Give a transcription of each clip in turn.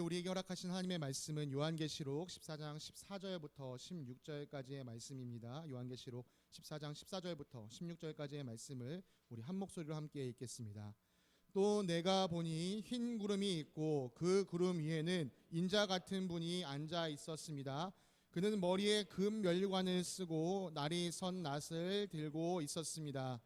우리에게 허락하신 하나님의 말씀은 요한계시록 14장 14절부터 16절까지의 말씀입니다. 요한계시록 14장 14절부터 16절까지의 말씀을 우리 한 목소리로 함께 읽겠습니다. 또 내가 보니 흰 구름이 있고 그 구름 위에는 인자 같은 분이 앉아 있었습니다. 그는 머리에 금 멸관을 쓰고 날이 선 낫을 들고 있었습니다.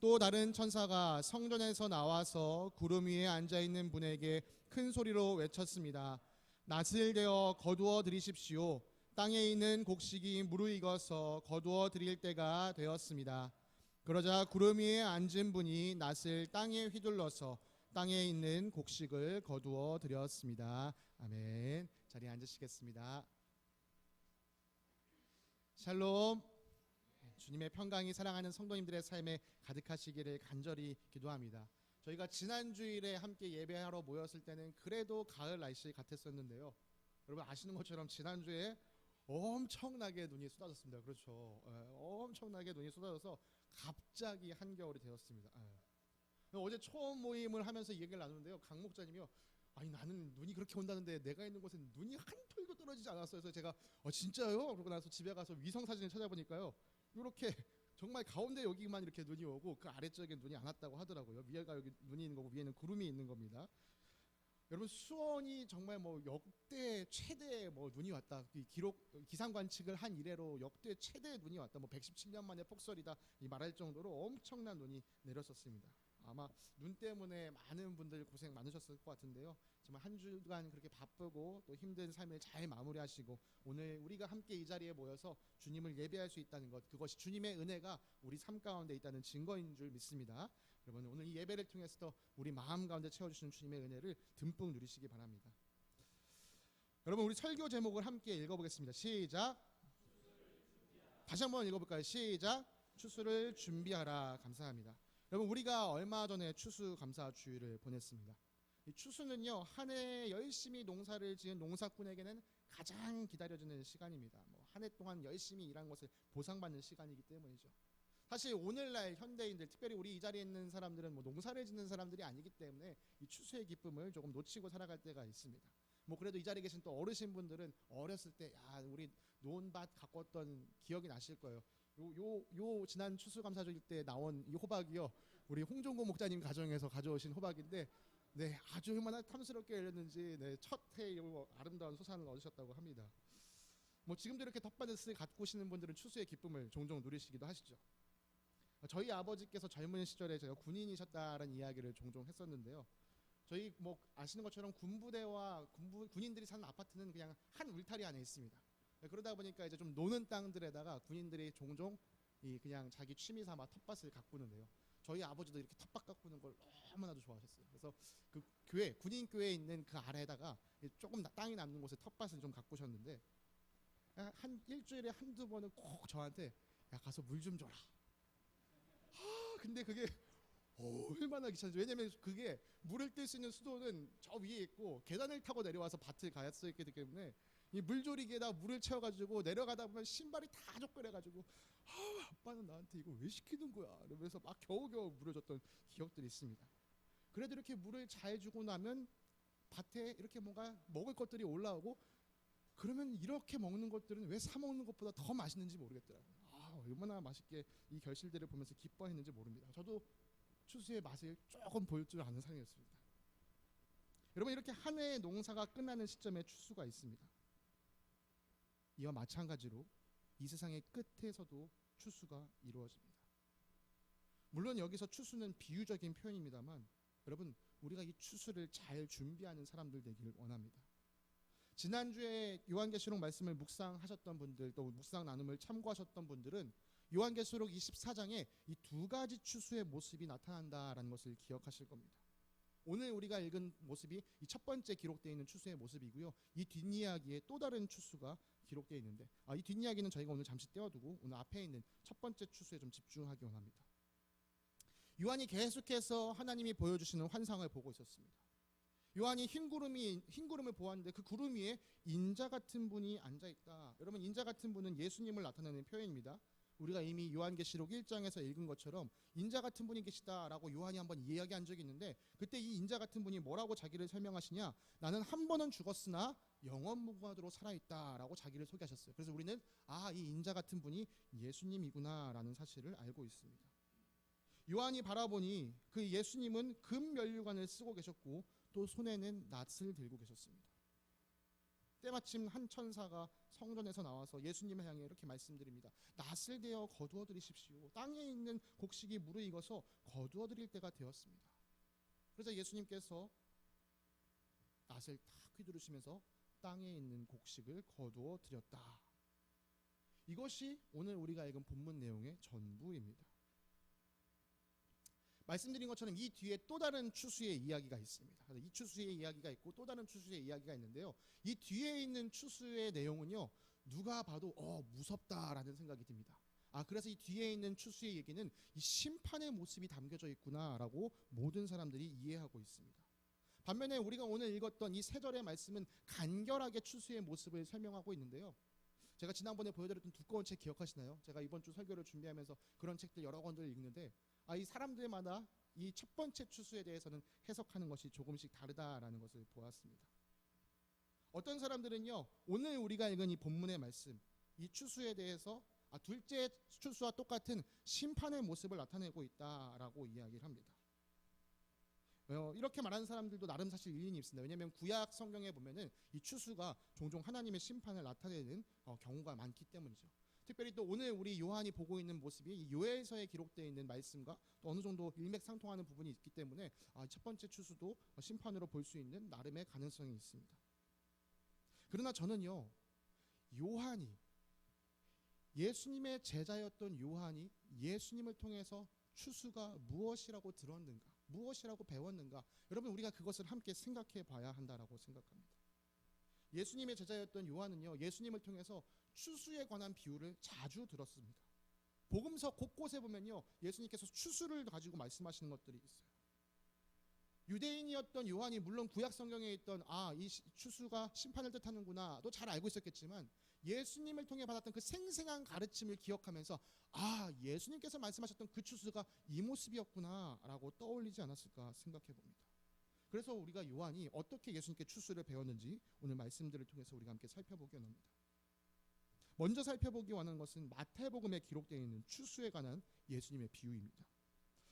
또 다른 천사가 성전에서 나와서 구름 위에 앉아있는 분에게 큰 소리로 외쳤습니다. 낫을 대어 거두어 들이십시오. 땅에 있는 곡식이 무르익어서 거두어 드릴 때가 되었습니다. 그러자 구름 위에 앉은 분이 낫을 땅에 휘둘러서 땅에 있는 곡식을 거두어 드렸습니다. 아멘. 자리에 앉으시겠습니다. 샬롬. 주님의 평강이 사랑하는 성도님들의 삶에 가득하시기를 간절히 기도합니다. 저희가 지난 주일에 함께 예배하러 모였을 때는 그래도 가을 날씨 같았었는데요. 여러분 아시는 것처럼 지난주에 엄청나게 눈이 쏟아졌습니다. 그렇죠. 엄청나게 눈이 쏟아져서 갑자기 한겨울이 되었습니다. 어제 초원 모임을 하면서 이 얘기를 나누는데요. 강 목사님이요. 아니 나는 눈이 그렇게 온다는데 내가 있는 곳엔 눈이 한 톨도 떨어지지 않았어요. 그래서 제가 진짜요? 그러고 나서 집에 가서 위성 사진을 찾아보니까요. 이렇게 정말 가운데 여기만 이렇게 눈이 오고 그 아래쪽에 눈이 안 왔다고 하더라고요. 위에가 여기 눈이 있는 거고 위에는 구름이 있는 겁니다. 여러분 수원이 정말 역대 최대 눈이 왔다. 기록 기상 관측을 한 이래로 역대 최대 눈이 왔다. 117년 만에 폭설이다 이 말할 정도로 엄청난 눈이 내렸었습니다. 아마 눈 때문에 많은 분들 고생 많으셨을 것 같은데요. 정말 한 주간 그렇게 바쁘고 또 힘든 삶을 잘 마무리하시고 오늘 우리가 함께 이 자리에 모여서 주님을 예배할 수 있다는 것, 그것이 주님의 은혜가 우리 삶 가운데 있다는 증거인 줄 믿습니다. 여러분 오늘 이 예배를 통해서 우리 마음 가운데 채워주시는 주님의 은혜를 듬뿍 누리시기 바랍니다. 여러분 우리 설교 제목을 함께 읽어보겠습니다. 시작. 다시 한번 읽어볼까요? 시작. 추수를 준비하라. 감사합니다. 여러분 우리가 얼마 전에 추수감사 주일을 보냈습니다. 이 추수는요 한 해 열심히 농사를 지은 농사꾼에게는 가장 기다려지는 시간입니다. 한 해 동안 열심히 일한 것을 보상받는 시간이기 때문이죠. 사실 오늘날 현대인들, 특별히 우리 이 자리에 있는 사람들은 농사를 짓는 사람들이 아니기 때문에 이 추수의 기쁨을 조금 놓치고 살아갈 때가 있습니다. 그래도 이 자리에 계신 또 어르신분들은 어렸을 때 우리 논밭 가꿨던 기억이 나실 거예요. 요 지난 추수감사절 때 나온 이 호박이요 우리 홍종고 목사님 가정에서 가져오신 호박인데 아주 얼마나 탐스럽게 열렸는지 첫 해에 아름다운 소산을 얻으셨다고 합니다. 지금도 이렇게 텃밭을 가꾸시는 분들은 추수의 기쁨을 종종 누리시기도 하시죠. 저희 아버지께서 젊은 시절에 제가 군인이셨다는 이야기를 종종 했었는데요. 저희 아시는 것처럼 군부대와 군인들이 사는 아파트는 그냥 한 울타리 안에 있습니다. 그러다 보니까 이제 좀 노는 땅들에다가 군인들이 종종 그냥 자기 취미 삼아 텃밭을 가꾸는데요. 저희 아버지도 이렇게 텃밭 가꾸는 걸 너무나도 좋아하셨어요. 그래서 그 교회, 군인 교회에 있는 그 아래에다가 조금 땅이 남는 곳에 텃밭을 좀 가꾸셨는데 한 일주일에 한두 번은 꼭 저한테 가서 물 좀 줘라. 근데 그게 얼마나 귀찮죠. 왜냐면 그게 물을 뜰 수 있는 수도는 저 위에 있고 계단을 타고 내려와서 밭을 가야 있기 때문에 이 물조리기에다 물을 채워가지고 내려가다 보면 신발이 다 족거려가지고 아빠는 나한테 이거 왜 시키는 거야 이러면서 막 겨우겨우 물을 줬던 기억들이 있습니다. 그래도 이렇게 물을 잘 주고 나면 밭에 이렇게 뭔가 먹을 것들이 올라오고 그러면 이렇게 먹는 것들은 왜 사 먹는 것보다 더 맛있는지 모르겠더라고요. 얼마나 맛있게 이 결실들을 보면서 기뻐했는지 모릅니다. 저도 추수의 맛을 조금 볼 줄 아는 사람이었습니다. 여러분 이렇게 한 해의 농사가 끝나는 시점에 추수가 있습니다. 이와 마찬가지로 이 세상의 끝에서도 추수가 이루어집니다. 물론 여기서 추수는 비유적인 표현입니다만 여러분 우리가 이 추수를 잘 준비하는 사람들 되기를 원합니다. 지난주에 요한계시록 말씀을 묵상하셨던 분들 또 묵상 나눔을 참고하셨던 분들은 요한계시록 24장에 이 두 가지 추수의 모습이 나타난다라는 것을 기억하실 겁니다. 오늘 우리가 읽은 모습이 이 첫 번째 기록되어 있는 추수의 모습이고요. 이 뒷이야기에 또 다른 추수가 기록되어 있는데 이 뒷이야기는 저희가 오늘 잠시 떼어두고 오늘 앞에 있는 첫 번째 추수에 좀 집중하기 원합니다. 요한이 계속해서 하나님이 보여주시는 환상을 보고 있었습니다. 요한이 흰 구름을 보았는데 그 구름 위에 인자 같은 분이 앉아있다. 여러분 인자 같은 분은 예수님을 나타내는 표현입니다. 우리가 이미 요한계시록 1장에서 읽은 것처럼 인자 같은 분이 계시다라고 요한이 한번 이야기한 적이 있는데, 그때 이 인자 같은 분이 뭐라고 자기를 설명하시냐, 나는 한 번은 죽었으나 영원무궁하도록 살아있다라고 자기를 소개하셨어요. 그래서 우리는 이 인자 같은 분이 예수님이구나라는 사실을 알고 있습니다. 요한이 바라보니 그 예수님은 금 면류관을 쓰고 계셨고 또 손에는 낫을 들고 계셨습니다. 때마침 한 천사가 성전에서 나와서 예수님을 향해 이렇게 말씀드립니다. 낫을 대어 거두어 드리십시오. 땅에 있는 곡식이 무르익어서 거두어 드릴 때가 되었습니다. 그래서 예수님께서 낫을 탁 휘두르시면서 땅에 있는 곡식을 거두어 드렸다. 이것이 오늘 우리가 읽은 본문 내용의 전부입니다. 말씀드린 것처럼 이 뒤에 또 다른 추수의 이야기가 있습니다. 이 추수의 이야기가 있고 또 다른 추수의 이야기가 있는데요. 이 뒤에 있는 추수의 내용은요, 누가 봐도 무섭다라는 생각이 듭니다. 그래서 이 뒤에 있는 추수의 얘기는 이 심판의 모습이 담겨져 있구나라고 모든 사람들이 이해하고 있습니다. 반면에 우리가 오늘 읽었던 이 세 절의 말씀은 간결하게 추수의 모습을 설명하고 있는데요. 제가 지난번에 보여드렸던 두꺼운 책 기억하시나요? 제가 이번 주 설교를 준비하면서 그런 책들 여러 권들을 읽는데 이 사람들마다 이 첫 번째 추수에 대해서는 해석하는 것이 조금씩 다르다라는 것을 보았습니다. 어떤 사람들은요, 오늘 우리가 읽은 이 본문의 말씀, 이 추수에 대해서 둘째 추수와 똑같은 심판의 모습을 나타내고 있다라고 이야기를 합니다. 이렇게 말하는 사람들도 나름 사실 일리는 있습니다. 왜냐하면 구약 성경에 보면은 이 추수가 종종 하나님의 심판을 나타내는 경우가 많기 때문이죠. 특별히 또 오늘 우리 요한이 보고 있는 모습이 이 요엘서에 기록되어 있는 말씀과 또 어느 정도 일맥상통하는 부분이 있기 때문에 첫 번째 추수도 심판으로 볼 수 있는 나름의 가능성이 있습니다. 그러나 저는요, 요한이, 예수님의 제자였던 요한이 예수님을 통해서 추수가 무엇이라고 들었는가, 무엇이라고 배웠는가, 여러분 우리가 그것을 함께 생각해 봐야 한다라고 생각합니다. 예수님의 제자였던 요한은요, 예수님을 통해서 추수에 관한 비유를 자주 들었습니다. 복음서 곳곳에 보면요, 예수님께서 추수를 가지고 말씀하시는 것들이 있어요. 유대인이었던 요한이 물론 구약 성경에 있던 이 추수가 심판을 뜻하는구나도 잘 알고 있었겠지만, 예수님을 통해 받았던 그 생생한 가르침을 기억하면서 예수님께서 말씀하셨던 그 추수가 이 모습이었구나라고 떠올리지 않았을까 생각해 봅니다. 그래서 우리가 요한이 어떻게 예수님께 추수를 배웠는지 오늘 말씀들을 통해서 우리가 함께 살펴보기 원합니다. 먼저 살펴보기 원하는 것은 마태복음에 기록되어 있는 추수에 관한 예수님의 비유입니다.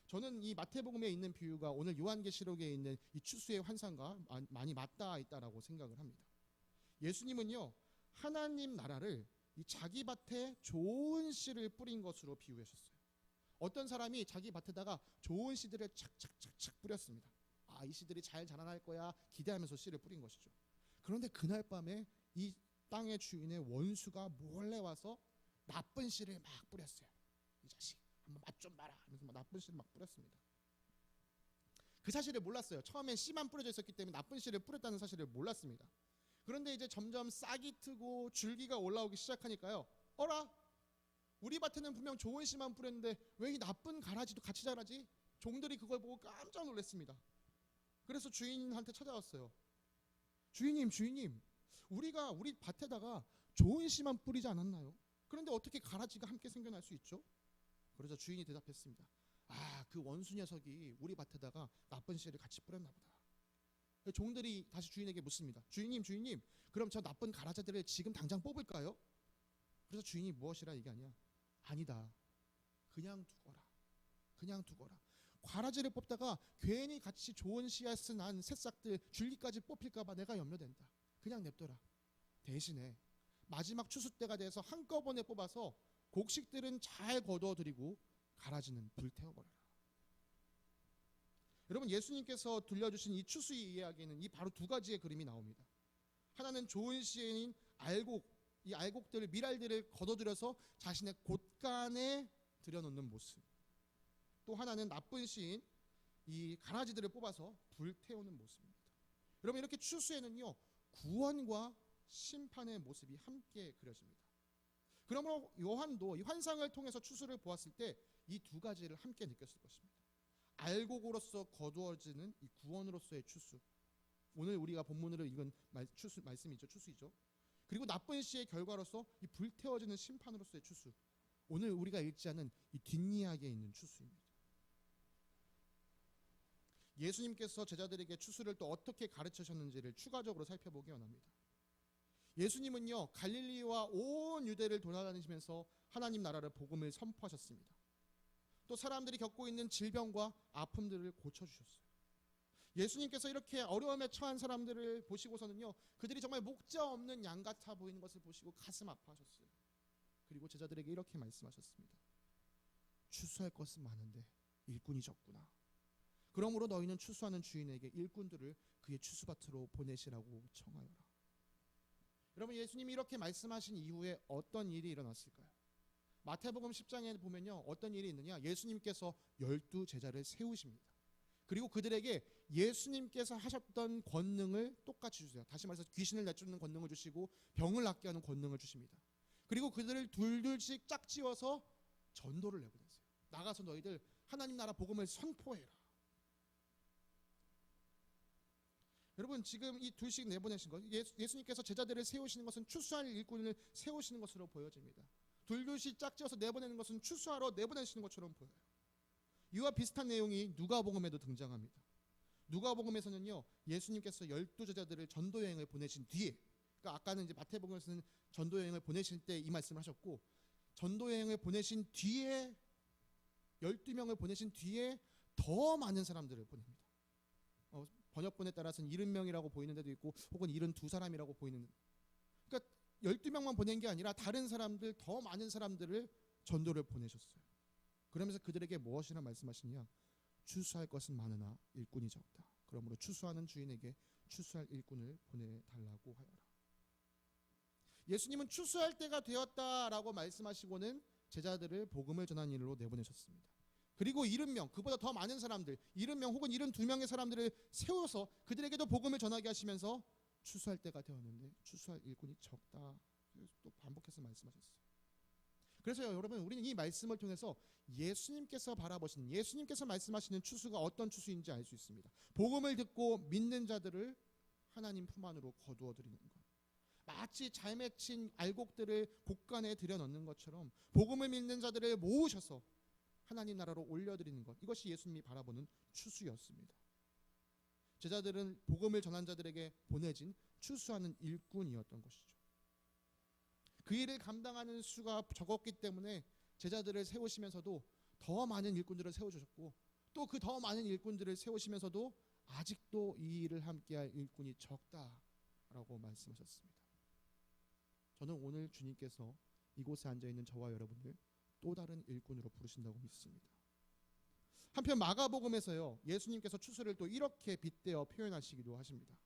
저는 이 마태복음에 있는 비유가 오늘 요한계시록에 있는 이 추수의 환상과 많이 맞닿아 있다라고 생각을 합니다. 예수님은요, 하나님 나라를 이 자기 밭에 좋은 씨를 뿌린 것으로 비유하셨어요. 어떤 사람이 자기 밭에다가 좋은 씨들을 착착착착 뿌렸습니다. 이 씨들이 잘 자라날 거야 기대하면서 씨를 뿌린 것이죠. 그런데 그날 밤에 이 땅의 주인의 원수가 몰래 와서 나쁜 씨를 막 뿌렸어요. 이 자식 한번 맛 좀 봐라 하면서 나쁜 씨를 막 뿌렸습니다. 그 사실을 몰랐어요. 처음엔 씨만 뿌려져 있었기 때문에 나쁜 씨를 뿌렸다는 사실을 몰랐습니다. 그런데 이제 점점 싹이 트고 줄기가 올라오기 시작하니까요, 우리 밭에는 분명 좋은 씨만 뿌렸는데 왜 이 나쁜 가라지도 같이 자라지? 종들이 그걸 보고 깜짝 놀랐습니다. 그래서 주인한테 찾아왔어요. 주인님, 우리가 우리 밭에다가 좋은 씨만 뿌리지 않았나요? 그런데 어떻게 가라지가 함께 생겨날 수 있죠? 그러자 주인이 대답했습니다. 그 원수 녀석이 우리 밭에다가 나쁜 씨를 같이 뿌렸나 보다. 종들이 다시 주인에게 묻습니다. 주인님, 그럼 저 나쁜 가라지들을 지금 당장 뽑을까요? 그래서 주인이 무엇이라 얘기하냐? 아니다. 그냥 두거라. 가라지를 뽑다가 괜히 같이 좋은 씨앗을 난 새싹들 줄기까지 뽑힐까봐 내가 염려된다. 그냥 냅둬라. 대신에 마지막 추수 때가 돼서 한꺼번에 뽑아서 곡식들은 잘 거두어드리고 가라지는 불태워버려라. 여러분, 예수님께서 들려주신 이 추수의 이야기는 이 바로 두 가지의 그림이 나옵니다. 하나는 좋은 씨인 이 알곡들, 밀알들을 거둬들여서 자신의 곳간에 들여놓는 모습. 또 하나는 나쁜 씨인 이 가라지들을 뽑아서 불태우는 모습입니다. 여러분, 이렇게 추수에는요, 구원과 심판의 모습이 함께 그려집니다. 그러므로 요한도 이 환상을 통해서 추수를 보았을 때 이 두 가지를 함께 느꼈을 것입니다. 알곡으로서 거두어지는 이 구원으로서의 추수, 오늘 우리가 본문으로 읽은 말씀이죠. 추수이죠. 그리고 나쁜 씨의 결과로서 이 불태워지는 심판으로서의 추수, 오늘 우리가 읽지 않은 이 뒷이야기에 있는 추수입니다. 예수님께서 제자들에게 추수를 또 어떻게 가르치셨는지를 추가적으로 살펴보기 원합니다. 예수님은요, 갈릴리와 온 유대를 돌아다니시면서 하나님 나라를 복음을 선포하셨습니다. 또 사람들이 겪고 있는 질병과 아픔들을 고쳐주셨어요. 예수님께서 이렇게 어려움에 처한 사람들을 보시고서는요, 그들이 정말 목자 없는 양 같아 보이는 것을 보시고 가슴 아파하셨어요. 그리고 제자들에게 이렇게 말씀하셨습니다. 추수할 것은 많은데 일꾼이 적구나. 그러므로 너희는 추수하는 주인에게 일꾼들을 그의 추수밭으로 보내시라고 청하여라. 여러분, 예수님이 이렇게 말씀하신 이후에 어떤 일이 일어났을까요? 마태복음 10장에 보면요, 어떤 일이 있느냐, 예수님께서 12 제자를 세우십니다. 그리고 그들에게 예수님께서 하셨던 권능을 똑같이 주세요. 다시 말해서 귀신을 내쫓는 권능을 주시고 병을 낫게 하는 권능을 주십니다. 그리고 그들을 둘둘씩 짝지어서 전도를 내보내세요. 나가서 너희들 하나님 나라 복음을 선포해라. 여러분, 지금 이 둘씩 내보내신 것, 예수님께서 제자들을 세우시는 것은 추수할 일꾼을 세우시는 것으로 보여집니다. 둘둘씩 짝지어서 내보내는 것은 추수하러 내보내시는 것처럼 보여요. 이와 비슷한 내용이 누가복음에도 등장합니다. 누가복음에서는요, 예수님께서 12 제자들을 전도 여행을 보내신 뒤에, 그러니까 아까는 이제 마태복음에서는 전도 여행을 보내실 때 이 말씀을 하셨고, 전도 여행을 보내신 뒤에 12명을 보내신 뒤에 더 많은 사람들을 보냅니다. 번역본에 따라서는 70명이라고 보이는 데도 있고 혹은 72사람이라고 보이는, 그러니까 12명만 보낸 게 아니라 다른 사람들, 더 많은 사람들을 전도를 보내셨어요. 그러면서 그들에게 무엇이라 말씀하시냐, 추수할 것은 많으나 일꾼이 적다. 그러므로 추수하는 주인에게 추수할 일꾼을 보내달라고 하여라. 예수님은 추수할 때가 되었다라고 말씀하시고는 제자들을 복음을 전하는 일로 내보내셨습니다. 그리고 70명, 그보다 더 많은 사람들, 70명 혹은 72명의 사람들을 세워서 그들에게도 복음을 전하게 하시면서 추수할 때가 되었는데 추수할 일꾼이 적다. 또 반복해서 말씀하셨어요. 그래서 여러분, 우리는 이 말씀을 통해서 예수님께서 바라보시는, 예수님께서 말씀하시는 추수가 어떤 추수인지 알 수 있습니다. 복음을 듣고 믿는 자들을 하나님 품 안으로 거두어 드리는 것, 마치 잘 맺힌 알곡들을 곡간에 들여넣는 것처럼 복음을 믿는 자들을 모으셔서 하나님 나라로 올려드리는 것, 이것이 예수님이 바라보는 추수였습니다. 제자들은 복음을 전한 자들에게 보내진 추수하는 일꾼이었던 것이죠. 그 일을 감당하는 수가 적었기 때문에 제자들을 세우시면서도 더 많은 일꾼들을 세워주셨고, 또 그 더 많은 일꾼들을 세우시면서도 아직도 이 일을 함께할 일꾼이 적다라고 말씀하셨습니다. 저는 오늘 주님께서 이곳에 앉아있는 저와 여러분을 또 다른 일꾼으로 부르신다고 믿습니다. 한편 마가복음에서요, 예수님께서 추수를 또 이렇게 빗대어 표현하시기도 하십니다.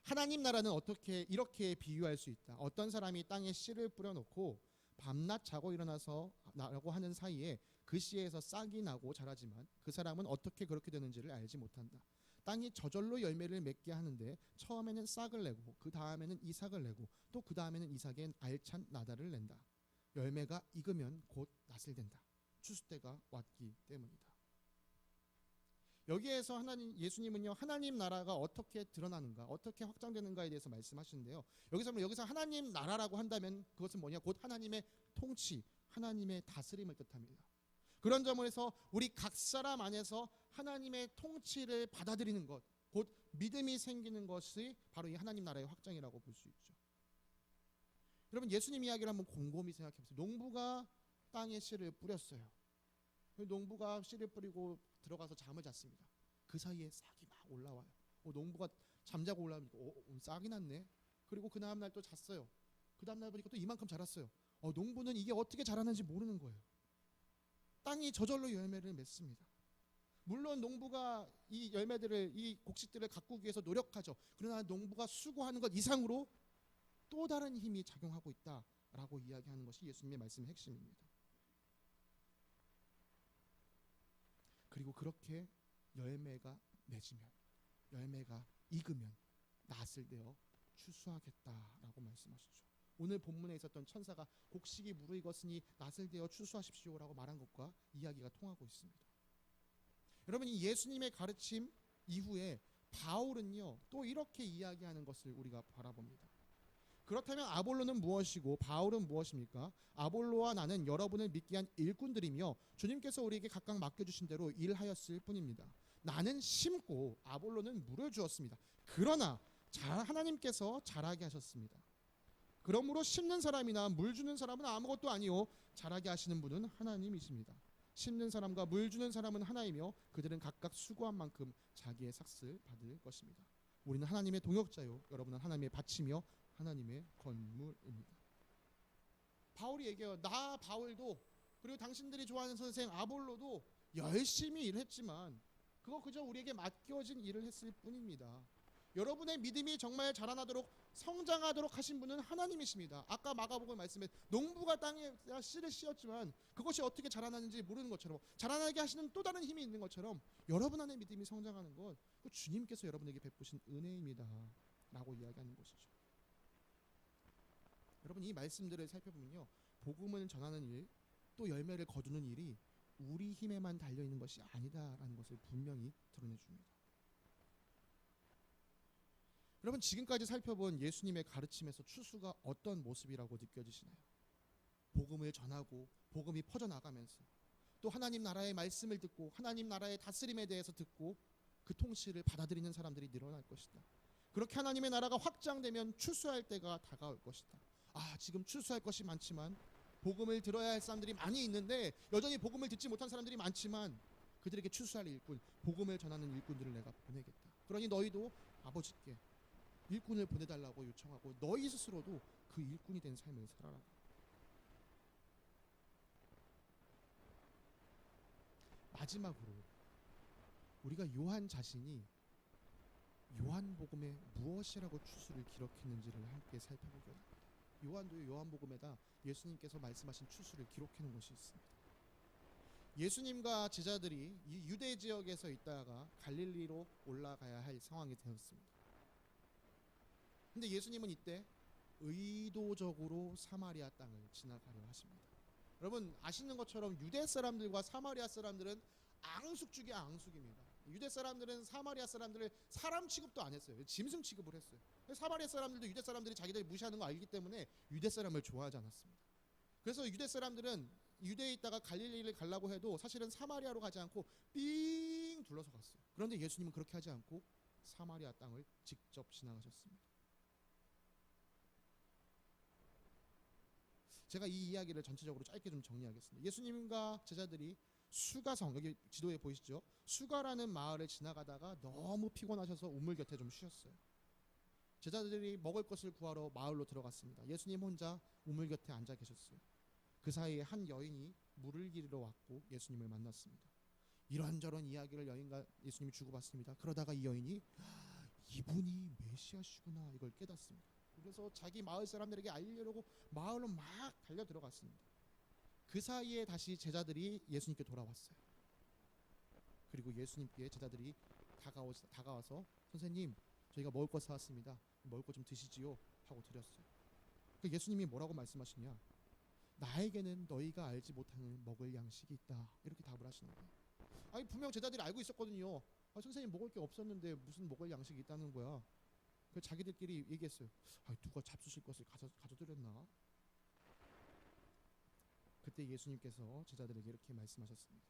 하나님 나라는 어떻게 이렇게 비유할 수 있다. 어떤 사람이 땅에 씨를 뿌려놓고 밤낮 자고 일어나서 나라고 하는 사이에 그 씨에서 싹이 나고 자라지만 그 사람은 어떻게 그렇게 되는지를 알지 못한다. 땅이 저절로 열매를 맺게 하는데 처음에는 싹을 내고 그 다음에는 이삭을 내고 또 그 다음에는 이삭에 알찬 나달을 낸다. 열매가 익으면 곧 낫을 된다. 추수 때가 왔기 때문이다. 여기에서 예수님은요, 하나님 나라가 어떻게 드러나는가, 어떻게 확장되는가에 대해서 말씀하시는데요. 여기서 하나님 나라라고 한다면 그것은 뭐냐, 곧 하나님의 통치, 하나님의 다스림을 뜻합니다. 그런 점에서 우리 각 사람 안에서 하나님의 통치를 받아들이는 것, 곧 믿음이 생기는 것이 바로 이 하나님 나라의 확장이라고 볼 수 있죠. 여러분, 예수님 이야기를 한번 곰곰이 생각해 보세요. 농부가 땅에 씨를 뿌렸어요. 농부가 씨를 뿌리고 들어가서 잠을 잤습니다. 그 사이에 싹이 막 올라와요. 농부가 잠자고 올라오니까 싹이 났네. 그리고 그 다음날 또 잤어요. 그 다음날 보니까 또 이만큼 자랐어요. 농부는 이게 어떻게 자라는지 모르는 거예요. 땅이 저절로 열매를 맺습니다. 물론 농부가 이 열매들을, 이 곡식들을 가꾸기 위해서 노력하죠. 그러나 농부가 수고하는 것 이상으로 또 다른 힘이 작용하고 있다라고 이야기하는 것이 예수님의 말씀의 핵심입니다. 그리고 그렇게 열매가 맺으면, 열매가 익으면 낫을 되어 추수하겠다라고 말씀하시죠. 오늘 본문에 있었던 천사가 곡식이 무르익었으니 낫을 되어 추수하십시오라고 말한 것과 이야기가 통하고 있습니다. 여러분, 이 예수님의 가르침 이후에 바울은요, 또 이렇게 이야기하는 것을 우리가 바라봅니다. 그렇다면 아볼로는 무엇이고 바울은 무엇입니까? 아볼로와 나는 여러분을 믿기 위한 일꾼들이며 주님께서 우리에게 각각 맡겨주신 대로 일하였을 뿐입니다. 나는 심고 아볼로는 물을 주었습니다. 그러나 하나님께서 자라게 하셨습니다. 그러므로 심는 사람이나 물 주는 사람은 아무것도 아니요 자라게 하시는 분은 하나님이십니다. 심는 사람과 물 주는 사람은 하나이며 그들은 각각 수고한 만큼 자기의 삭슬 받을 것입니다. 우리는 하나님의 동역자요 여러분은 하나님의 밭이며 하나님의 건물입니다. 바울이 얘기해요. 나 바울도 그리고 당신들이 좋아하는 선생 아볼로도 열심히 일했지만 그거 그저 우리에게 맡겨진 일을 했을 뿐입니다. 여러분의 믿음이 정말 자라나도록 성장하도록 하신 분은 하나님이십니다. 아까 마가복음 말씀에 농부가 땅에 씨를 씌웠지만 그것이 어떻게 자라나는지 모르는 것처럼 자라나게 하시는 또 다른 힘이 있는 것처럼 여러분 안에 믿음이 성장하는 건 주님께서 여러분에게 베푸신 은혜입니다 라고 이야기하는 것이죠. 여러분 이 말씀들을 살펴보면요 복음을 전하는 일 또 열매를 거두는 일이 우리 힘에만 달려있는 것이 아니다라는 것을 분명히 드러내줍니다. 여러분 지금까지 살펴본 예수님의 가르침에서 추수가 어떤 모습이라고 느껴지시나요? 복음을 전하고 복음이 퍼져나가면서 또 하나님 나라의 말씀을 듣고 하나님 나라의 다스림에 대해서 듣고 그 통치를 받아들이는 사람들이 늘어날 것이다. 그렇게 하나님의 나라가 확장되면 추수할 때가 다가올 것이다. 지금 추수할 것이 많지만 복음을 들어야 할 사람들이 많이 있는데 여전히 복음을 듣지 못한 사람들이 많지만 그들에게 추수할 일꾼, 복음을 전하는 일꾼들을 내가 보내겠다. 그러니 너희도 아버지께 일꾼을 보내달라고 요청하고 너희 스스로도 그 일꾼이 된 삶을 살아라. 마지막으로 우리가 요한 자신이 요한복음에 무엇이라고 추수를 기록했는지를 함께 살펴보게 합니다. 요한도 요한복음에다 예수님께서 말씀하신 추수를 기록해 놓은 것이 있습니다. 예수님과 제자들이 이 유대 지역에서 있다가 갈릴리로 올라가야 할 상황이 되었습니다. 근데 예수님은 이때 의도적으로 사마리아 땅을 지나가려 하십니다. 여러분 아시는 것처럼 유대 사람들과 사마리아 사람들은 앙숙 중에 앙숙입니다. 유대 사람들은 사마리아 사람들을 사람 취급도 안 했어요. 짐승 취급을 했어요. 사마리아 사람들도 유대 사람들이 자기들 무시하는 거 알기 때문에 유대 사람을 좋아하지 않았습니다. 그래서 유대 사람들은 유대에 있다가 갈릴리를 가려고 해도 사실은 사마리아로 가지 않고 삥 둘러서 갔어요. 그런데 예수님은 그렇게 하지 않고 사마리아 땅을 직접 지나가셨습니다. 제가 이 이야기를 전체적으로 짧게 좀 정리하겠습니다. 예수님과 제자들이 수가성, 여기 지도에 보이시죠? 수가라는 마을을 지나가다가 너무 피곤하셔서 우물 곁에 좀 쉬었어요. 제자들이 먹을 것을 구하러 마을로 들어갔습니다. 예수님 혼자 우물 곁에 앉아 계셨어요. 그 사이에 한 여인이 물을 기르러 왔고 예수님을 만났습니다. 이런저런 이야기를 여인과 예수님이 주고받습니다. 그러다가 이 여인이 이분이 메시아시구나 이걸 깨닫습니다. 그래서 자기 마을 사람들에게 알리려고 마을로 막 달려 들어갔습니다. 그 사이에 다시 제자들이 예수님께 돌아왔어요. 그리고 예수님께 제자들이 다가와서 선생님 저희가 먹을 거 사왔습니다. 먹을 거 좀 드시지요 하고 드렸어요. 예수님이 뭐라고 말씀하시냐? 나에게는 너희가 알지 못하는 먹을 양식이 있다 이렇게 답을 하시는 거예요. 아니 분명 제자들이 알고 있었거든요. 선생님 먹을 게 없었는데 무슨 먹을 양식이 있다는 거야. 그래서 자기들끼리 얘기했어요. 누가 잡수실 것을 가져드렸나? 그때 예수님께서 제자들에게 이렇게 말씀하셨습니다.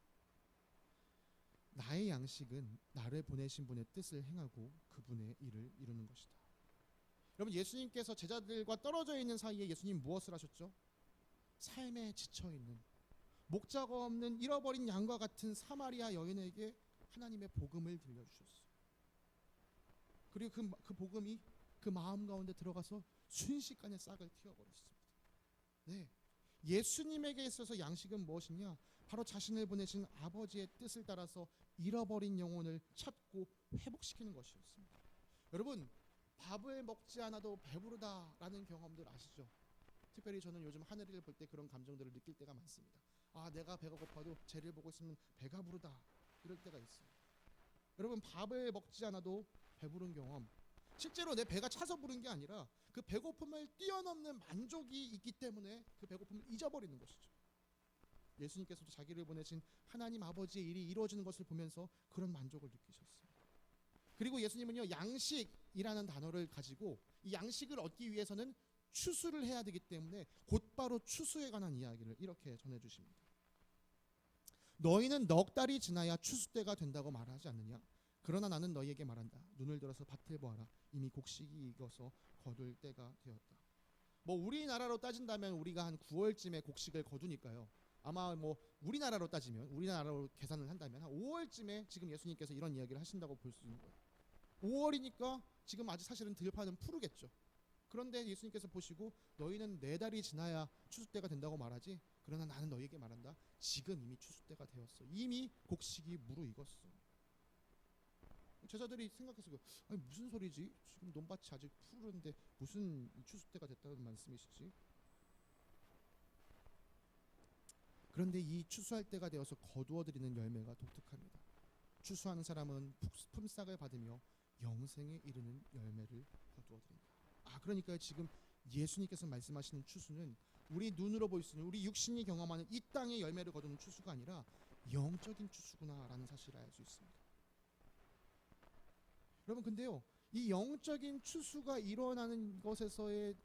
나의 양식은 나를 보내신 분의 뜻을 행하고 그분의 일을 이루는 것이다. 여러분 예수님께서 제자들과 떨어져 있는 사이에 예수님 무엇을 하셨죠? 삶에 지쳐있는 목자가 없는 잃어버린 양과 같은 사마리아 여인에게 하나님의 복음을 들려주셨어요. 그리고 그 복음이 그 마음 가운데 들어가서 순식간에 싹을 틔워버렸습니다. 네, 예수님에게 있어서 양식은 무엇이냐? 바로 자신을 보내신 아버지의 뜻을 따라서 잃어버린 영혼을 찾고 회복시키는 것이었습니다. 여러분 밥을 먹지 않아도 배부르다라는 경험들 아시죠? 특별히 저는 요즘 하늘을 볼 때 그런 감정들을 느낄 때가 많습니다. 내가 배가 고파도 쟤를 보고 있으면 배가 부르다 이럴 때가 있어요. 여러분 밥을 먹지 않아도 배부른 경험, 실제로 내 배가 차서 부른 게 아니라 그 배고픔을 뛰어넘는 만족이 있기 때문에 그 배고픔을 잊어버리는 것이죠. 예수님께서도 자기를 보내신 하나님 아버지의 일이 이루어지는 것을 보면서 그런 만족을 느끼셨습니다. 그리고 예수님은요 양식이라는 단어를 가지고 이 양식을 얻기 위해서는 추수를 해야 되기 때문에 곧바로 추수에 관한 이야기를 이렇게 전해주십니다. 너희는 넉 달이 지나야 추수 때가 된다고 말하지 않느냐? 그러나 나는 너희에게 말한다. 눈을 들어서 밭을 보아라. 이미 곡식이 익어서 거둘 때가 되었다. 뭐 우리나라로 따진다면 우리가 한 9월쯤에 곡식을 거두니까요. 아마 뭐 우리나라로 따지면, 우리나라로 계산을 한다면 한 5월쯤에 지금 예수님께서 이런 이야기를 하신다고 볼 수 있는 거예요. 5월이니까 지금 아직 사실은 들판은 푸르겠죠. 그런데 예수님께서 보시고 너희는 4달이 지나야 추수 때가 된다고 말하지, 그러나 나는 너희에게 말한다. 지금 이미 추수 때가 되었어. 이미 곡식이 무르익었어. 제자들이 생각했어요. 아니 무슨 소리지? 지금 논밭이 아직 푸른데 무슨 추수 때가 됐다는 말씀이시지? 그런데 이 추수할 때가 되어서 거두어드리는 열매가 독특합니다. 추수하는 사람은 품삯을 받으며 영생에 이르는 열매를 거두어드린다. 그러니까 지금 예수님께서 말씀하시는 추수는 우리 눈으로 볼 수 있는, 우리 육신이 경험하는 이 땅의 열매를 거두는 추수가 아니라 영적인 추수구나라는 사실을 알 수 있습니다. 여러분, 근데요, 이 영적인 추수가 일어나는 것에서의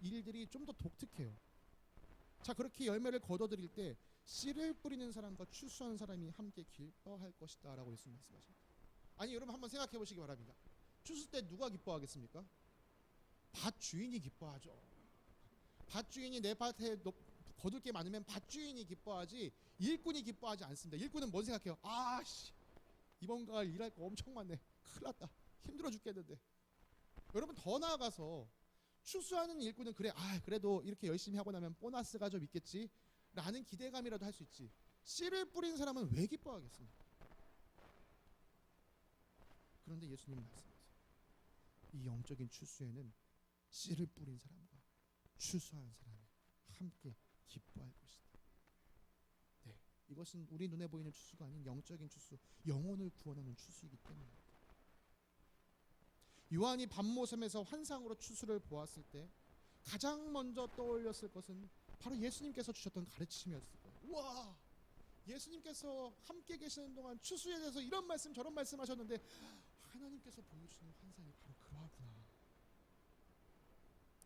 일들이 좀 더 독특해요. 자, 그렇게 열매를 거둬들일 때 씨를 뿌리는 사람과 추수하는 사람이 함께 기뻐할 것이다 라고 예수님 말씀하십니다. 아니 여러분, 한번 생각해 보시기 바랍니다. 추수 때 누가 기뻐하겠습니까? 밭 주인이 기뻐하죠. 밭 주인이 내 밭에 거둘 게 많으면 밭 주인이 기뻐하지 일꾼이 기뻐하지 않습니다. 일꾼은 뭔 생각해요? 이번 가을 일할 거 엄청 많네. 큰일 났다. 힘들어 죽겠는데. 여러분, 더 나아가서 추수하는 일꾼은 그래도 이렇게 열심히 하고 나면 보너스가 좀 있겠지 라는 기대감이라도 할 수 있지, 씨를 뿌린 사람은 왜 기뻐하겠습니까? 그런데 예수님은 말씀하세요. 이 영적인 추수에는 씨를 뿌린 사람과 추수하는 사람이 함께 기뻐할 것이다. 네, 이것은 우리 눈에 보이는 추수가 아닌 영적인 추수, 영혼을 구원하는 추수이기 때문입니다. 요한이 밤모섬에서 환상으로 추수를 보았을 때 가장 먼저 떠올렸을 것은 바로 예수님께서 주셨던 가르침이었을 거예요. 우와, 예수님께서 함께 계시는 동안 추수에 대해서 이런 말씀 저런 말씀 하셨는데 하나님께서 보여주시는 환상이 바로 그러하구나.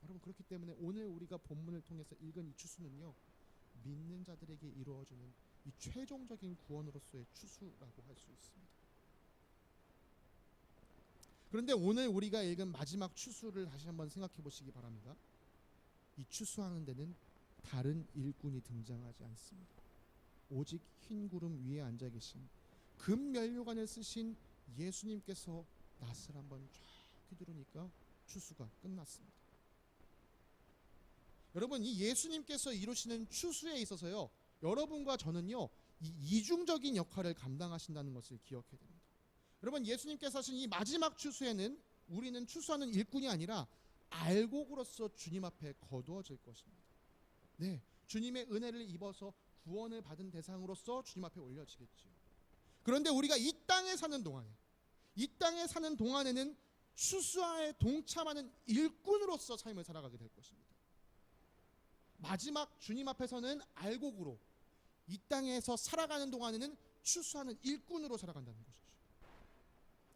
여러분, 그렇기 때문에 오늘 우리가 본문을 통해서 읽은 이 추수는요, 믿는 자들에게 이루어지는 이 최종적인 구원으로서의 추수라고 할 수 있습니다. 그런데 오늘 우리가 읽은 마지막 추수를 다시 한번 생각해 보시기 바랍니다. 이 추수하는 데는 다른 일꾼이 등장하지 않습니다. 오직 흰 구름 위에 앉아 계신 금면류관을 쓰신 예수님께서 낯을 한번 쫙 휘두르니까 추수가 끝났습니다. 여러분, 이 예수님께서 이루시는 추수에 있어서요, 여러분과 저는요, 이 이중적인 역할을 감당하신다는 것을 기억해야 됩니다. 여러분, 예수님께서 하신 이 마지막 추수에는 우리는 추수하는 일꾼이 아니라 알곡으로서 주님 앞에 거두어질 것입니다. 네, 주님의 은혜를 입어서 구원을 받은 대상으로서 주님 앞에 올려지겠죠. 그런데 우리가 이 땅에 사는 동안에는 추수에 동참하는 일꾼으로서 삶을 살아가게 될 것입니다. 마지막 주님 앞에서는 알곡으로, 이 땅에서 살아가는 동안에는 추수하는 일꾼으로 살아간다는 것이죠.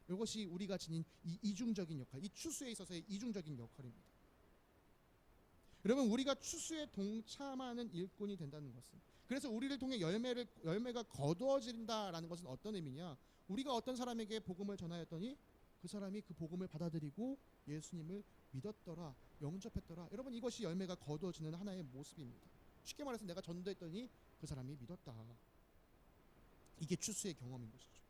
이것이 우리가 지닌 이 이중적인 역할, 이 추수에 있어서의 이중적인 역할입니다. 여러분, 우리가 추수에 동참하는 일꾼이 된다는 것은, 그래서 우리를 통해 열매가 거두어진다라는 것은 어떤 의미냐? 우리가 어떤 사람에게 복음을 전하였더니 그 사람이 그 복음을 받아들이고 예수님을 믿었더라, 영접했더라. 여러분, 이것이 열매가 거두어지는 하나의 모습입니다. 쉽게 말해서 내가 전도했더니 그 사람이 믿었다. 이게 추수의 경험인 것이죠.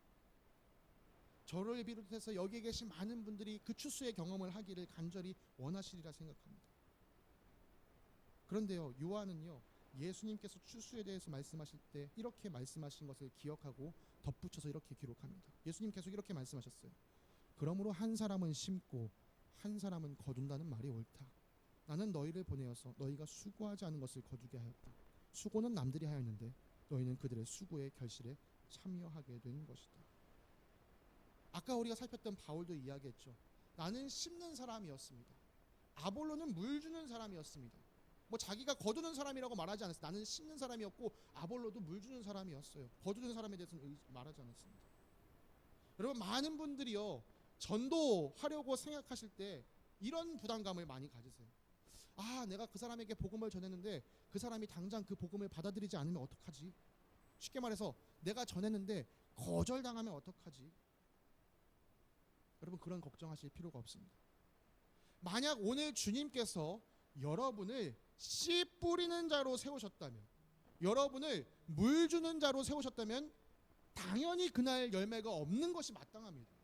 저를 비롯해서 여기에 계신 많은 분들이 그 추수의 경험을 하기를 간절히 원하시리라 생각합니다. 그런데요, 요한은요, 예수님께서 추수에 대해서 말씀하실 때 이렇게 말씀하신 것을 기억하고 덧붙여서 이렇게 기록합니다. 예수님께서 이렇게 말씀하셨어요. 그러므로 한 사람은 심고 한 사람은 거둔다는 말이 옳다. 나는 너희를 보내어서 너희가 수고하지 않은 것을 거두게 하였다. 수고는 남들이 하였는데 너희는 그들의 수고의 결실에 참여하게 된 것이다. 아까 우리가 살폈던 바울도 이야기했죠. 나는 심는 사람이었습니다. 아볼로는 물 주는 사람이었습니다. 뭐 자기가 거두는 사람이라고 말하지 않았어요. 나는 심는 사람이었고 아볼로도 물 주는 사람이었어요. 거두는 사람에 대해서는 말하지 않았습니다. 여러분, 많은 분들이요, 전도하려고 생각하실 때 이런 부담감을 많이 가지세요. 내가 그 사람에게 복음을 전했는데 그 사람이 당장 그 복음을 받아들이지 않으면 어떡하지? 쉽게 말해서 내가 전했는데 거절당하면 어떡하지? 여러분, 그런 걱정하실 필요가 없습니다. 만약 오늘 주님께서 여러분을 씨 뿌리는 자로 세우셨다면, 여러분을 물 주는 자로 세우셨다면 당연히 그날 열매가 없는 것이 마땅합니다.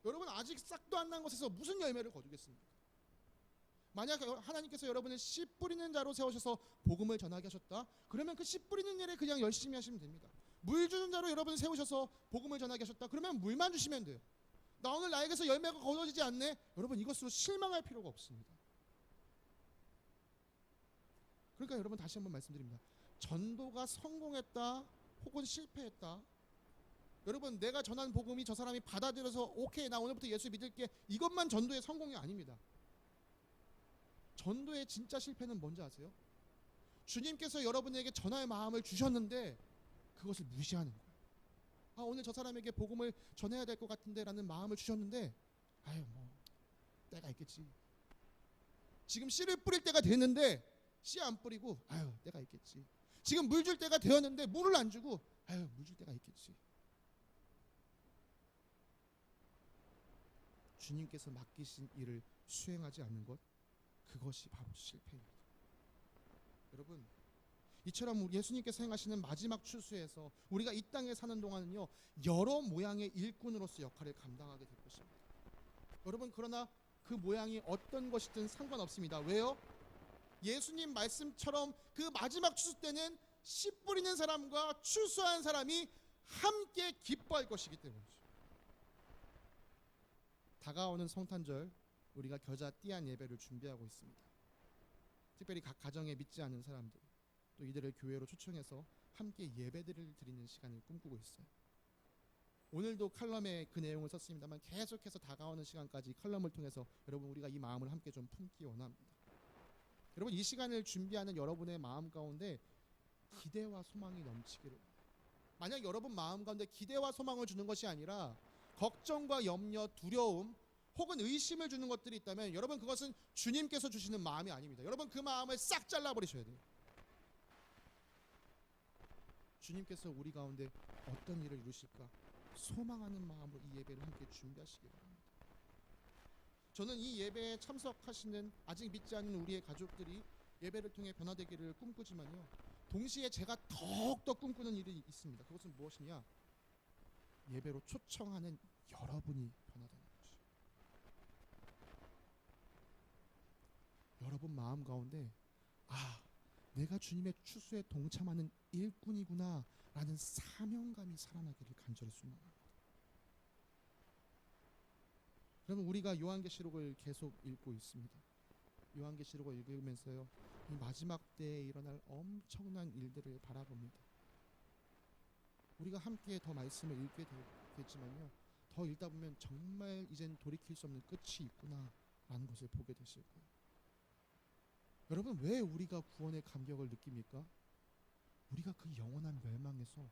여러분, 아직 싹도 안 난 것에서 무슨 열매를 거두겠습니까? 만약 하나님께서 여러분을 씨 뿌리는 자로 세우셔서 복음을 전하게 하셨다, 그러면 그 씨 뿌리는 일에 그냥 열심히 하시면 됩니다. 물 주는 자로 여러분을 세우셔서 복음을 전하게 하셨다, 그러면 물만 주시면 돼요. 나 오늘 나에게서 열매가 거둬지지 않네, 여러분 이것으로 실망할 필요가 없습니다. 그러니까 여러분, 다시 한번 말씀드립니다. 전도가 성공했다 혹은 실패했다, 여러분 내가 전한 복음이 저 사람이 받아들여서 오케이 나 오늘부터 예수 믿을게, 이것만 전도의 성공이 아닙니다. 전도의 진짜 실패는 뭔지 아세요? 주님께서 여러분에게 전할 마음을 주셨는데 그것을 무시하는 거예요. 오늘 저 사람에게 복음을 전해야 될 것 같은데 라는 마음을 주셨는데 때가 있겠지. 지금 씨를 뿌릴 때가 됐는데 씨 안 뿌리고 때가 있겠지. 지금 물 줄 때가 되었는데 물을 안 주고 물 줄 때가 있겠지. 주님께서 맡기신 일을 수행하지 않는 것, 그것이 바로 실패입니다. 여러분, 이처럼 우리 예수님께서 행하시는 마지막 추수에서 우리가 이 땅에 사는 동안은요, 여러 모양의 일꾼으로서 역할을 감당하게 될 것입니다. 여러분, 그러나 그 모양이 어떤 것이든 상관없습니다. 왜요? 예수님 말씀처럼 그 마지막 추수 때는 씨 뿌리는 사람과 추수한 사람이 함께 기뻐할 것이기 때문이죠. 다가오는 성탄절, 우리가 겨자 띠안 예배를 준비하고 있습니다. 특별히 각 가정에 믿지 않는 사람들, 또 이들을 교회로 초청해서 함께 예배들을 드리는 시간을 꿈꾸고 있어요. 오늘도 칼럼에 그 내용을 썼습니다만 계속해서 다가오는 시간까지 칼럼을 통해서 여러분, 우리가 이 마음을 함께 좀 품기 원합니다. 여러분, 이 시간을 준비하는 여러분의 마음 가운데 기대와 소망이 넘치기를. 만약 여러분 마음 가운데 기대와 소망을 주는 것이 아니라 걱정과 염려, 두려움 혹은 의심을 주는 것들이 있다면 여러분, 그것은 주님께서 주시는 마음이 아닙니다. 여러분, 그 마음을 싹 잘라버리셔야 돼요. 주님께서 우리 가운데 어떤 일을 이루실까 소망하는 마음으로 이 예배를 함께 준비하시기 바랍니다. 저는 이 예배에 참석하시는 아직 믿지 않는 우리의 가족들이 예배를 통해 변화되기를 꿈꾸지만요, 동시에 제가 더욱더 꿈꾸는 일이 있습니다. 그것은 무엇이냐? 예배로 초청하는 여러분이 변화되는 것이죠. 여러분 마음 가운데 내가 주님의 추수에 동참하는 일꾼이구나 라는 사명감이 살아나기를 간절히 소망합니다. 그러면 우리가 요한계시록을 계속 읽고 있습니다. 요한계시록을 읽으면서요, 이 마지막 때에 일어날 엄청난 일들을 바라봅니다. 우리가 함께 더 말씀을 읽게 되겠지만요, 더 읽다 보면 정말 이젠 돌이킬 수 없는 끝이 있구나 라는 것을 보게 되실 거예요. 여러분, 왜 우리가 구원의 감격을 느낍니까? 우리가 그 영원한 멸망에서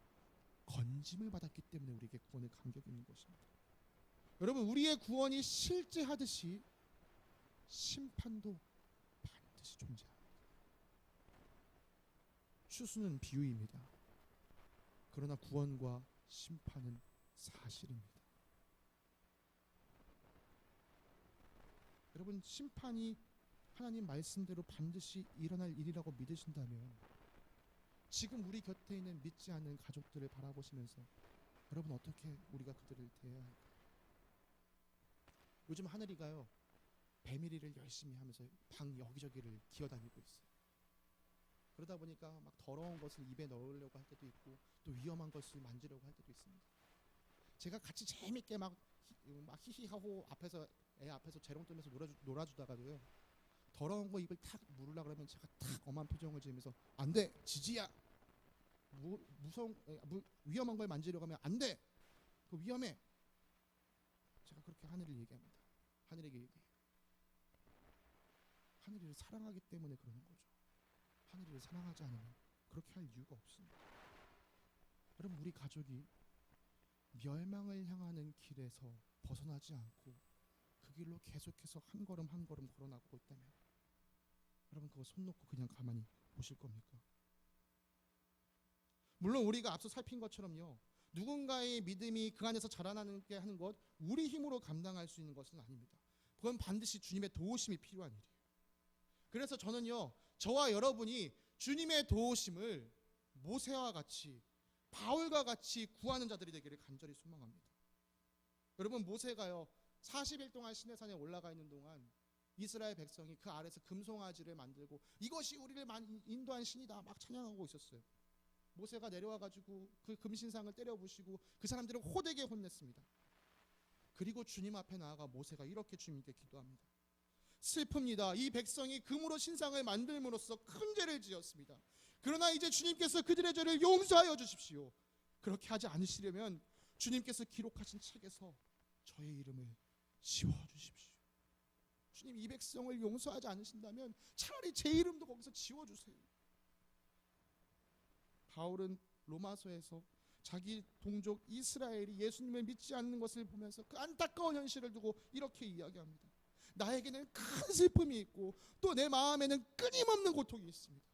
건짐을 받았기 때문에 우리에게 구원의 감격이 있는 것입니다. 여러분, 우리의 구원이 실제하듯이 심판도 반드시 존재합니다. 추수는 비유입니다. 그러나 구원과 심판은 사실입니다. 여러분, 심판이 하나님 말씀대로 반드시 일어날 일이라고 믿으신다면 지금 우리 곁에 있는 믿지 않는 가족들을 바라보시면서 여러분, 어떻게 우리가 그들을 대해야 할까요? 요즘 하늘이가요, 배밀이를 열심히 하면서 방 여기저기를 기어다니고 있어요. 그러다 보니까 막 더러운 것을 입에 넣으려고 할 때도 있고 또 위험한 것을 만지려고 할 때도 있습니다. 제가 같이 재밌게 막 히히하고 애 앞에서 재롱 뜨면서 놀아주다가도요, 더러운 거 입을 탁 물으려고 그러면 제가 탁 엄한 표정을 지으면서 안 돼, 지지야, 위험한 걸 만지려고 하면 안 돼, 그거 위험해. 제가 그렇게 하늘을 얘기합니다. 하늘에게 얘기해요. 하늘이를 사랑하기 때문에 그러는 거죠. 하늘이를 사랑하지 않으면 그렇게 할 이유가 없습니다. 여러분, 우리 가족이 멸망을 향하는 길에서 벗어나지 않고 그 길로 계속해서 한 걸음 한 걸음 걸어나가고 있다면 여러분 그거 손 놓고 그냥 가만히 보실 겁니까? 물론 우리가 앞서 살핀 것처럼요, 누군가의 믿음이 그 안에서 자라나게 하는 것, 우리 힘으로 감당할 수 있는 것은 아닙니다. 그건 반드시 주님의 도우심이 필요한 일이에요. 그래서 저는요, 저와 여러분이 주님의 도우심을 모세와 같이, 바울과 같이 구하는 자들이 되기를 간절히 소망합니다. 여러분, 모세가요 40일 동안 시내산에 올라가 있는 동안 이스라엘 백성이 그 아래서 금송아지를 만들고 이것이 우리를 인도한 신이다 막 찬양하고 있었어요. 모세가 내려와가지고 그 금신상을 때려부시고 그 사람들을 호되게 혼냈습니다. 그리고 주님 앞에 나아가 모세가 이렇게 주님께 기도합니다. 슬픕니다. 이 백성이 금으로 신상을 만들므로써 큰 죄를 지었습니다. 그러나 이제 주님께서 그들의 죄를 용서하여 주십시오. 그렇게 하지 않으시려면 주님께서 기록하신 책에서 저의 이름을 지워주십시오. 주님, 이 백성을 용서하지 않으신다면 차라리 제 이름도 거기서 지워주세요. 바울은 로마서에서 자기 동족 이스라엘이 예수님을 믿지 않는 것을 보면서 그 안타까운 현실을 두고 이렇게 이야기합니다. 나에게는 큰 슬픔이 있고 또 내 마음에는 끊임없는 고통이 있습니다.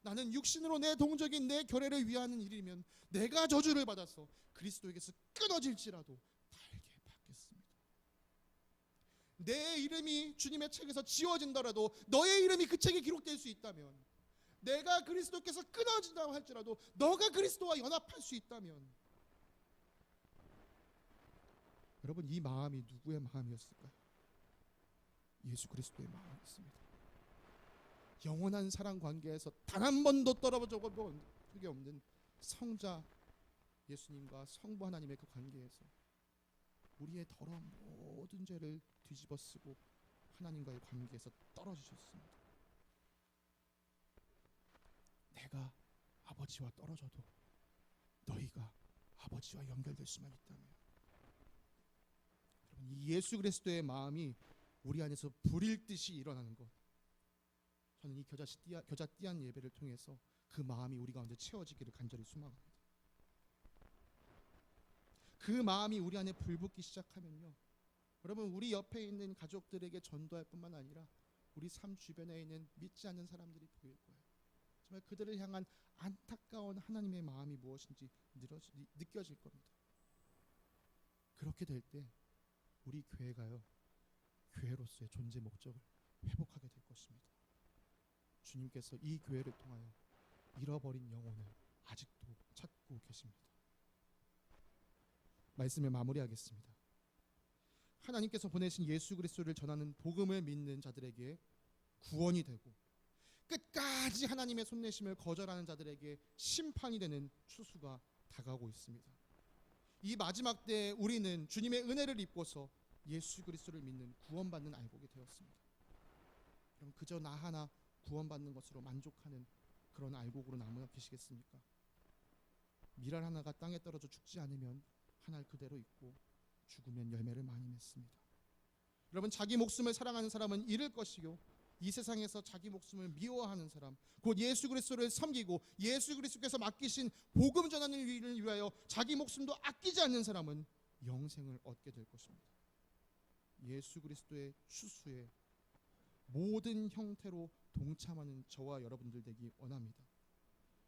나는 육신으로 내 동족인 내 결례를 위하는 일이면 내가 저주를 받아서 그리스도에게서 끊어질지라도 달게 받겠습니다. 내 이름이 주님의 책에서 지워진다라도 너의 이름이 그 책에 기록될 수 있다면, 내가 그리스도께서 끊어진다고 할지라도 너가 그리스도와 연합할 수 있다면, 여러분 이 마음이 누구의 마음이었을까요? 예수 그리스도의 마음이었습니다. 영원한 사랑 관계에서 단 한 번도 떨어져 본 적이 없는 성자 예수님과 성부 하나님의 그 관계에서 우리의 더러운 모든 죄를 뒤집어쓰고 하나님과의 관계에서 떨어지셨습니다. 내가 아버지와 떨어져도 너희가 아버지와 연결될 수만 있다면, 여러분 이 예수 그리스도의 마음이 우리 안에서 불일 듯이 일어나는 것, 저는 이 겨자 띠안 예배를 통해서 그 마음이 우리 가운데 채워지기를 간절히 소망합니다. 그 마음이 우리 안에 불붙기 시작하면요, 여러분 우리 옆에 있는 가족들에게 전도할 뿐만 아니라 우리 삶 주변에 있는 믿지 않는 사람들이 보일 거예요. 정말 그들을 향한 안타까운 하나님의 마음이 무엇인지 느껴질 겁니다. 그렇게 될 때 우리 교회가요, 교회로서의 존재 목적을 회복하게 될 것입니다. 주님께서 이 교회를 통하여 잃어버린 영혼을 아직도 찾고 계십니다. 말씀을 마무리하겠습니다. 하나님께서 보내신 예수 그리스도를 전하는 복음을 믿는 자들에게 구원이 되고 끝까지 하나님의 손내심을 거절하는 자들에게 심판이 되는 추수가 다가오고 있습니다. 이 마지막 때에 우리는 주님의 은혜를 입고서 예수 그리스도를 믿는 구원받는 알곡이 되었습니다. 그럼 그저 나 하나 구원받는 것으로 만족하는 그런 알곡으로 남으시겠습니까? 밀알 하나가 땅에 떨어져 죽지 않으면 한 알 그대로 있고 죽으면 열매를 많이 맺습니다. 여러분, 자기 목숨을 사랑하는 사람은 잃을 것이요, 이 세상에서 자기 목숨을 미워하는 사람, 곧 예수 그리스도를 섬기고 예수 그리스도께서 맡기신 복음 전하는 일을 위하여 자기 목숨도 아끼지 않는 사람은 영생을 얻게 될 것입니다. 예수 그리스도의 추수에 모든 형태로 동참하는 저와 여러분들 되기 원합니다.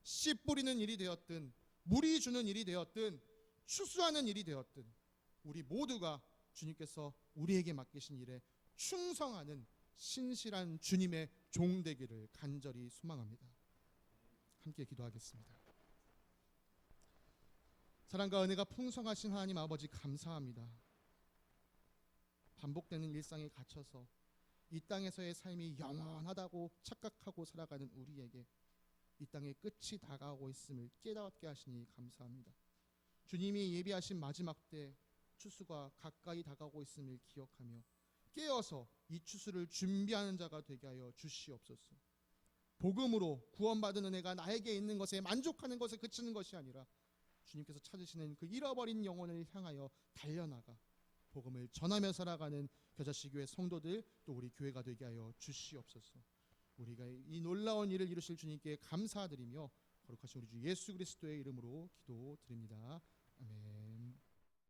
씨 뿌리는 일이 되었든 물이 주는 일이 되었든 추수하는 일이 되었든 우리 모두가 주님께서 우리에게 맡기신 일에 충성하는 신실한 주님의 종 되기를 간절히 소망합니다. 함께 기도하겠습니다. 사랑과 은혜가 풍성하신 하나님 아버지, 감사합니다. 반복되는 일상에 갇혀서 이 땅에서의 삶이 영원하다고 착각하고 살아가는 우리에게 이 땅의 끝이 다가오고 있음을 깨닫게 하시니 감사합니다. 주님이 예비하신 마지막 때 추수가 가까이 다가오고 있음을 기억하며 깨어서 이 추수를 준비하는 자가 되게 하여 주시옵소서. 복음으로 구원받은 은혜가 나에게 있는 것에 만족하는 것에 그치는 것이 아니라 주님께서 찾으시는 그 잃어버린 영혼을 향하여 달려나가 복음을 전하며 살아가는 겨자씨교회 성도들, 또 우리 교회가 되게 하여 주시옵소서. 우리가 이 놀라운 일을 이루실 주님께 감사드리며 거룩하신 우리 주 예수 그리스도의 이름으로 기도드립니다. 아멘.